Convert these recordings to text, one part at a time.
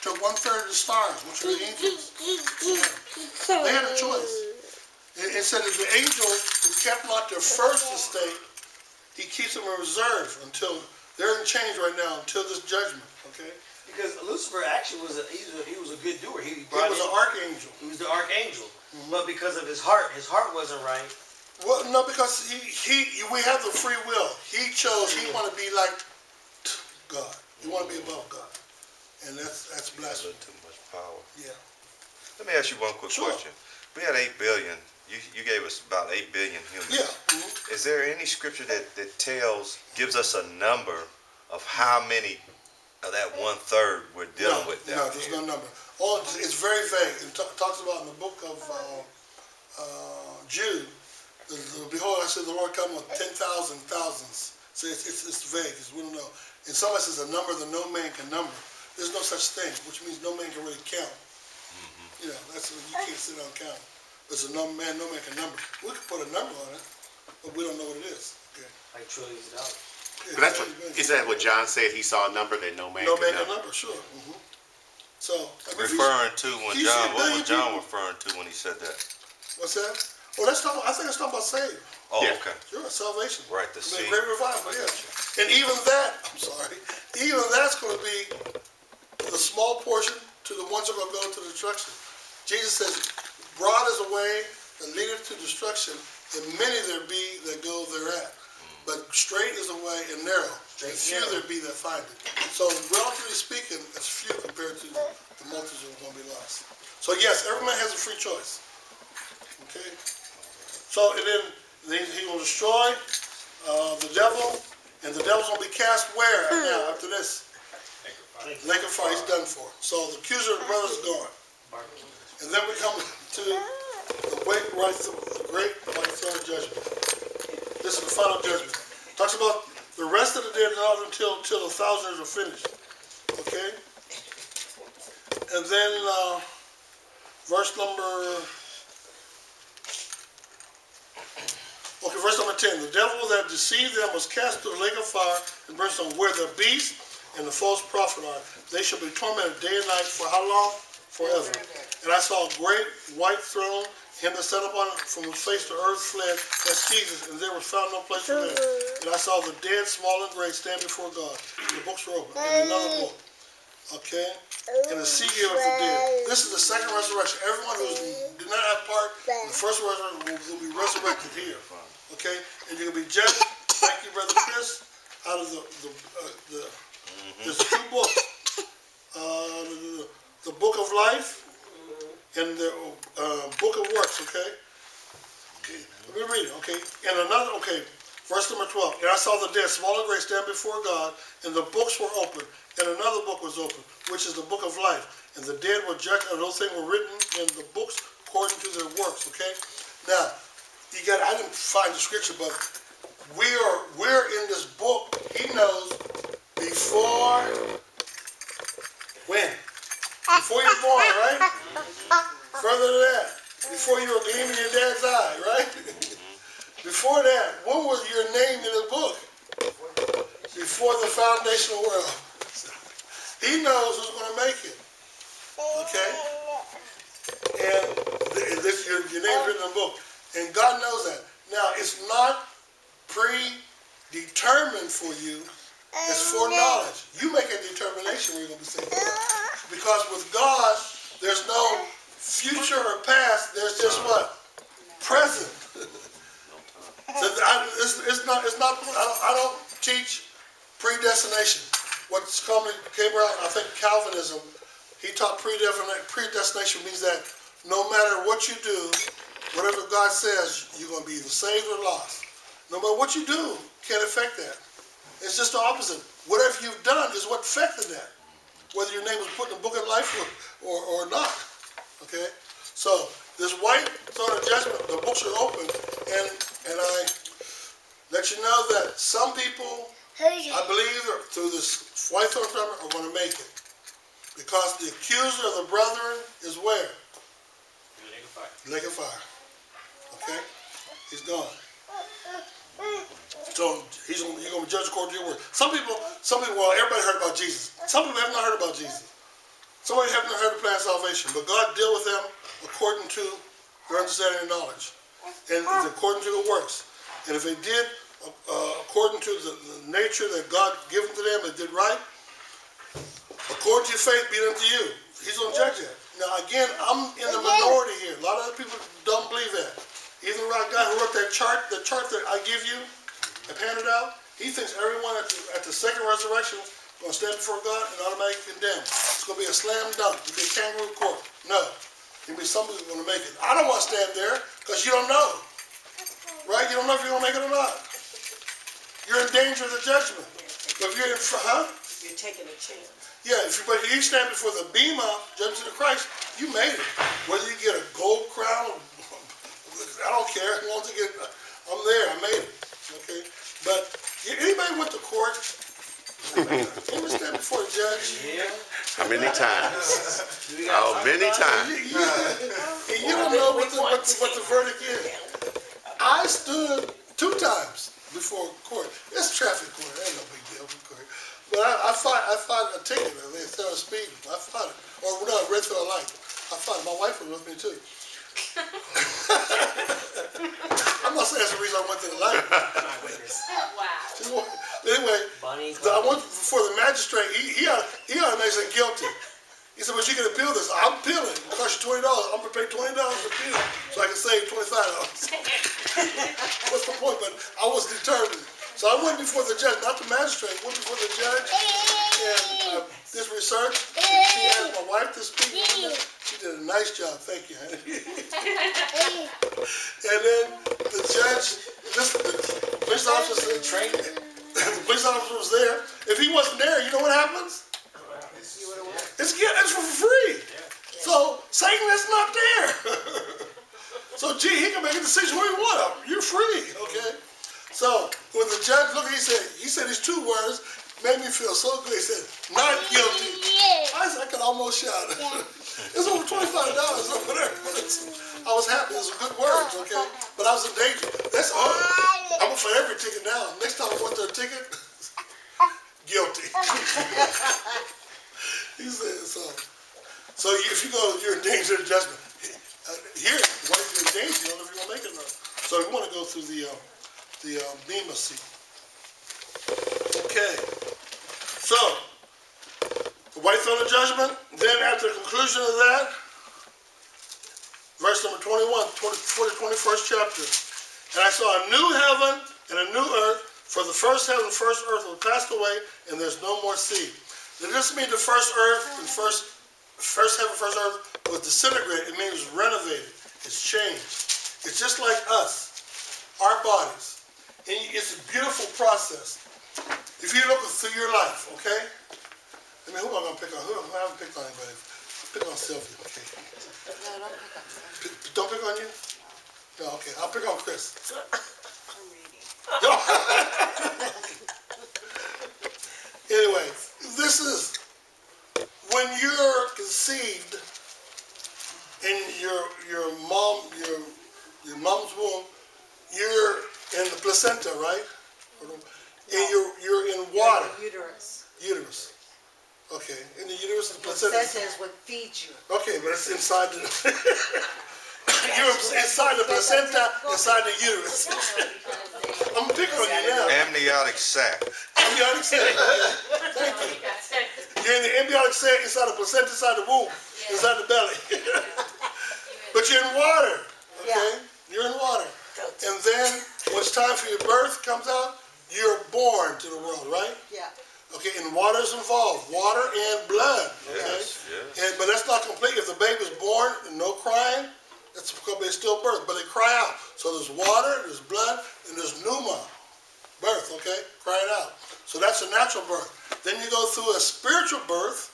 to 1/3 of the stars, which are the angels. Yeah. They had a choice. It said that the angel who kept not their first estate, he keeps them in reserve until they're in change right now until this judgment. Okay. Because Lucifer actually was he was a good doer. He was an archangel. He was the archangel, but because of his heart wasn't right. Well, no, because we have the free will. He chose. He wanted to be like God. He wanted to be above God, and that's blasphemy. Too much power. Yeah. Let me ask you one quick question. We had 8 billion. You gave us about 8 billion humans. Yeah. Is there any scripture that gives us a number of how many of that 1/3 we're dealing with down No, there's no number. It's very vague. It talks about in the book of Jude, behold, I said the Lord come with 10,000 thousands. So it's vague. We don't know. In some ways, it's a number that no man can number. There's no such thing, which means no man can really count. You know, you can't sit down and count. There's a no man can number. We could put a number on it, but we don't know what it is. Okay. Like trillions of dollars. Yeah, but is that what John said? He saw a number that no man can number. Sure. So referring to when John, what was John referring to when he said that? What's that? Well, I think it's talking about saving. Oh, yeah. Okay. Sure, salvation. Right, the seed. Great revival, yeah. And even that, even that's going to be the small portion to the ones that are going to go into destruction. Jesus says, broad is the way that leadeth to destruction, and many there be that go thereat. But straight is the way and narrow, and few there be that find it. So relatively speaking, it's few compared to the multitude that are going to be lost. So yes, every man has a free choice. Okay? So, and then he's going to destroy the devil, and the devil's going to be cast where now after this? Lake of fire. He's done for. So the accuser of the brothers is gone. And then we come to the great white throne judgment. This is the final judgment. Talks about the rest of the dead not until the 1,000 years are finished. Okay? And then verse number 10. The devil that deceived them was cast to the lake of fire and brimstone, where the beast and the false prophet are. They shall be tormented day and night for how long? Forever. And I saw a great white throne. Him that sat upon it from the face to earth fled. That's Jesus. And there was found no place for them. And I saw the dead, small and great, stand before God. And the books were open. And another book. Okay? And the sea gave up the dead. This is the second resurrection. Everyone who did not have part in the first resurrection will be resurrected here. Okay? And you're going to be judged. Thank you, Brother Chris. Out of there's 2 books. The book of life and the book of works, okay? Okay, let me read it, okay? And another, okay, verse number 12. And I saw the dead, small and great, stand before God, and the books were open, and another book was open, which is the book of life. And the dead were judged, and those things were written in the books according to their works, okay? Now, I didn't find the scripture, but we're in this book. He knows before when? Before you were born, right? Further than that, before you were gleaming in your dad's eye, right? Before that, what was your name in the book? Before the foundation of the world. He knows who's going to make it. Okay? And your name's written in the book. And God knows that. Now, it's not predetermined for you. It's foreknowledge. You make a determination where you're going to be saved. Because with God, there's no future or past. There's just what? Present. So I don't teach predestination. What's commonly came around, I think Calvinism, he taught predestination means that no matter what you do, whatever God says, you're going to be either saved or lost. No matter what you do, can't affect that. It's just the opposite. Whatever you've done is what affected that. Whether your name was put in the book of life or not. Okay? So, this white throne of judgment, the books are open, and I let you know that some people, I believe, through this white throne of judgment are going to make it. Because the accuser of the brethren is where? The lake of fire. Lake of fire. Okay? He's gone. So you're going to be judged according to your word. Some people, well, everybody heard about Jesus. Some people have not heard about Jesus. Somebody having heard the plan of salvation, but God deal with them according to their understanding and knowledge, and according to the works. And if they did according to the nature that God given to them, they did right, according to your faith be it unto you. He's going to judge that. Now again, I'm in the minority here. A lot of other people don't believe that. Even the right guy who wrote that chart that I give you, I handed out, he thinks everyone at the second resurrection is going to stand before God and automatically condemned. It's going to be a slam dunk. It'll be a kangaroo court. No. There'll be somebody who's going to make it. I don't want to stand there because you don't know. Right? You don't know if you're going to make it or not. You're in danger of the judgment. But if you're in front, You're taking a chance. yeah, but if you stand before the bema, judgment of Christ, you made it. Whether you get a gold crown, I don't care. As long as you get, I'm there. I made it. Okay. But anybody went to court? Anybody stand before a judge? Yeah. How many times? How many times? You don't know what the verdict is. I stood 2 times before court. It's traffic court. Ain't no big deal for court. But I fought a ticket. They said I was speeding. I fought it. Or no, red for a light. I fought it. My wife was with me too. I'm not saying that's the reason I went to the light. My witness. Wow. Anyway, Bunny. I went before the magistrate. He automatically said guilty. He said, but you can appeal this. I'm appealing. It costs you $20. I'm going to pay $20 to appeal so I can save $25. What's the point? But I was determined. So I went before the judge, not the magistrate. I went before the judge and did research. She asked my wife to speak on this. She did a nice job. Thank you, honey. And then the judge, the police officer said, the police officer was there. If he wasn't there, you know what happens? It's for free. So Satan is not there. So gee, he can make a decision where he wants. You're free, okay? So when the judge looked, he said these 2 words made me feel so good. He said, "Not guilty." I could almost shout. It's over $25 over there. I was happy. It was good words, okay? But I was in danger. That's all. I'm for every ticket now. Next time I want the ticket, guilty. He said so. So if you go, you're in danger of judgment. Here, when you're in danger, you don't know if you're gonna make it or not. So you want to go through the bema seat. Okay. So the white throne of judgment. Then after the conclusion of that, verse number 21, 21st chapter. And I saw a new heaven and a new earth, for the first heaven and first earth will pass away, and there's no more sea. Does this mean the first earth and first heaven, first earth was disintegrated? It means renovated. It's changed. It's just like us, our bodies. And it's a beautiful process. If you look through your life, okay? I mean, who am I going to pick on? I haven't picked on anybody. Pick on Sylvia, okay? No, don't pick up. Don't pick on you? No, okay. I'll pick on Chris. I'm reading. Anyway, this is when you're conceived in your mom's womb. You're in the placenta, right? And you're in water. Uterus. Uterus. Okay. In the uterus, the placenta. Placenta is what feeds you. Okay, but it's inside the. You're inside the placenta, inside the uterus. I'm picking on you now. Amniotic sac. Amniotic sac. Thank you. You're in the amniotic sac, inside the placenta, inside the womb, inside the belly. But you're in water. Okay? You're in water. And then when it's time for your birth comes out, you're born to the world, right? Yeah. Okay, and water is involved, water and blood. Okay, Yes, yes. but that's not complete. If the baby's born and no crying, that's because it's still birth. But they cry out. So there's water, there's blood, and there's pneuma, birth. Okay, crying out. So that's a natural birth. Then you go through a spiritual birth,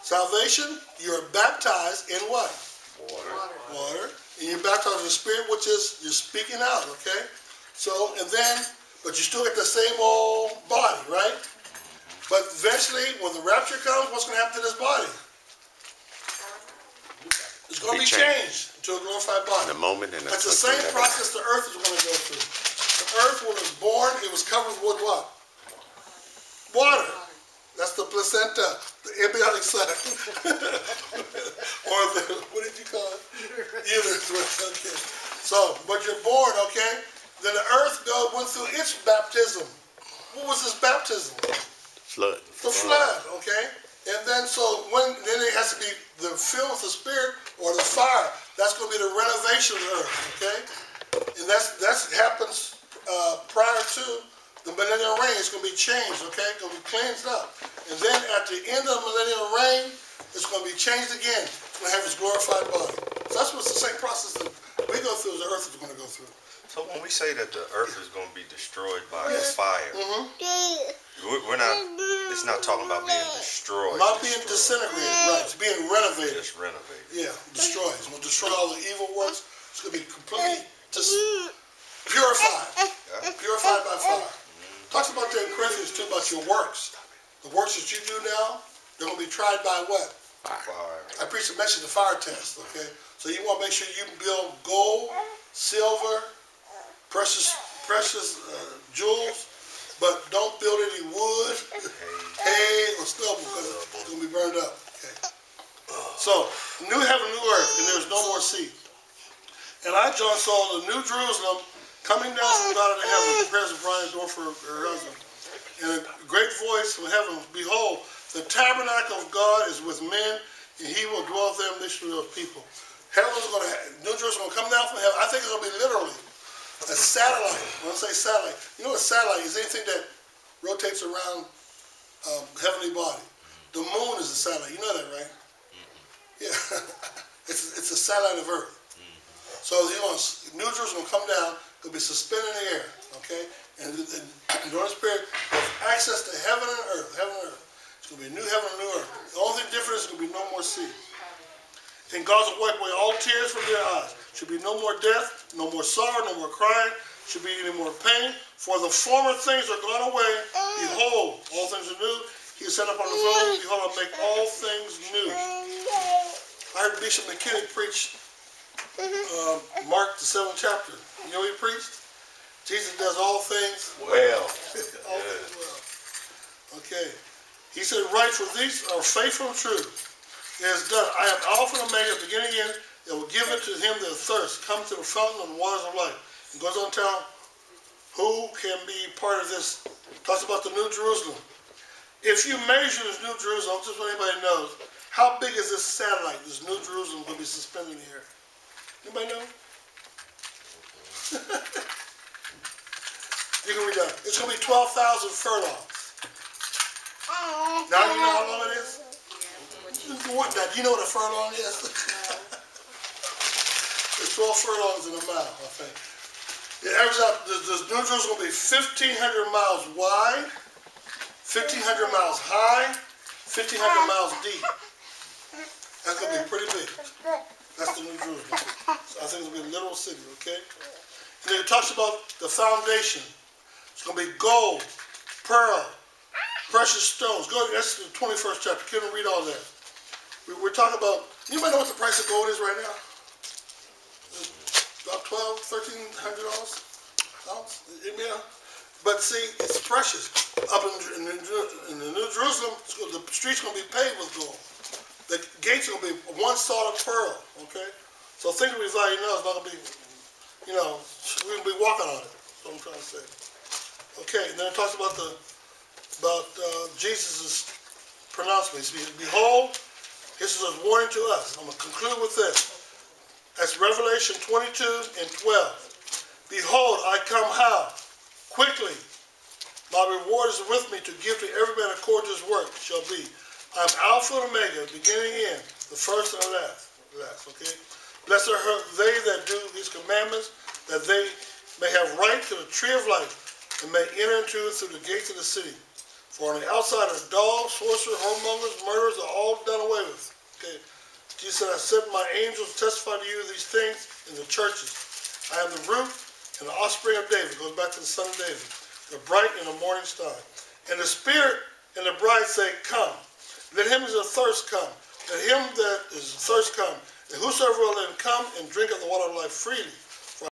salvation. You're baptized in what? Water. And you're baptized in the Spirit, which is you're speaking out. Okay, so and then. But you still get the same old body, right? But eventually, when the rapture comes, what's going to happen to this body? It's going to be changed to a glorified body. In a moment. That's the same process the earth is going to go through. The earth, when it was born, it was covered with what? Water. That's the placenta, the embryonic sac. Or the, what did you call it? Uterus. Okay. So, but you're born, okay? Then the earth went through its baptism. What was this baptism? Flood. The flood, okay? And then then it has to be the filled with the Spirit or the fire. That's going to be the renovation of the earth, okay? And that happens prior to the millennial reign. It's going to be changed, okay? It's going to be cleansed up. And then at the end of the millennial reign, it's going to be changed again. It's going to have its glorified body. So that's what's the same process that we go through as the earth is going to go through. So when we say that the earth is going to be destroyed by fire, we're not. It's not talking about being destroyed. Not being disintegrated, right? It's being renovated. Just renovated. Yeah, destroyed. It's going to destroy all the evil works. It's going to be completely just purified. Purified by fire. Talks about that in Corinthians too, about your works. The works that you do now, they're going to be tried by what? Fire. I preached a message, the fire test, okay? So you want to make sure you build gold, silver, precious jewels, but don't build any wood, hay, or stubble, because it's going to be burned up, okay? So, new heaven, new earth, and there's no more sea. And I, John, saw the new Jerusalem coming down from God of the heaven, prepares a bride door for her husband. And a great voice from heaven, behold, the tabernacle of God is with men, and he will dwell with them, they shall be of people. New Jerusalem will come down from heaven. I think it's going to be literally a satellite. When I say satellite, you know what a satellite is? Anything that rotates around heavenly body. The moon is a satellite. You know that, right? Yeah. It's a satellite of Earth. So New Jerusalem will come down. It'll be suspended in the air. Okay? And the Holy Spirit has access to heaven and earth. Heaven and earth. It's going to be a new heaven and new earth. The only thing different is there's going to be no more sea. And God will wipe away all tears from their eyes. Should be no more death, no more sorrow, no more crying. Should be any more pain. For the former things are gone away. Behold, all things are new. He is set up on the throne. Behold, I'll make all things new. I heard Bishop McKinney preach Mark the 7th chapter. You know what he preached? Jesus does all things well. All things well. Okay. He said, right, for these are faithful and true. It is done. I am Alpha and Omega, beginning and end. It will give it to him that thirsts. Come to the fountain of the waters of life. And goes on to tell who can be part of this. Talks about the New Jerusalem. If you measure this New Jerusalem, just so anybody knows, how big is this satellite, this New Jerusalem, going to be suspended in the air? Anybody know? You can read that. It's going to be 12,000 furlongs. Now you know how long it is? What, now, do you know what a furlong is? It's 12 furlongs in a mile, I think. It averages out, this New Jerusalem will be 1,500 miles wide, 1,500 miles high, 1,500 miles deep. That's going to be pretty big. That's the New Jerusalem. So I think it's going to be a literal city, okay? And then it talks about the foundation. It's going to be gold, pearl, precious stones. That's the 21st chapter. Can't read all that. We're talking about, anybody know what the price of gold is right now? About $1,200, $1,300 ounce. Yeah. But see, it's precious. Up in the New Jerusalem, the streets going to be paved with gold. The gates are going to be one solid pearl, okay? So things that we value now is not going to be, we're going to be walking on it. That's what I'm trying to say. Okay, and then it talks about Jesus' pronouncement. He says, behold, this is a warning to us. I'm going to conclude with this. That's Revelation 22 and 12. Behold, I come how? Quickly. My reward is with me to give to every man according to his work shall be. I'm Alpha and Omega, beginning and end, the first and the last. Okay? Blessed are they that do these commandments, that they may have right to the tree of life, and may enter into it through the gates of the city. For on the outside are dogs, sorcerers, whoremongers, murderers, are all done away with. Okay. Jesus said, I sent my angels to testify to you these things in the churches. I am the root and the offspring of David. It goes back to the son of David. The bright and the morning star. And the Spirit and the bride say, come. Let him that is athirst come. Let him that is athirst come. And whosoever will let him come and drink of the water of life freely.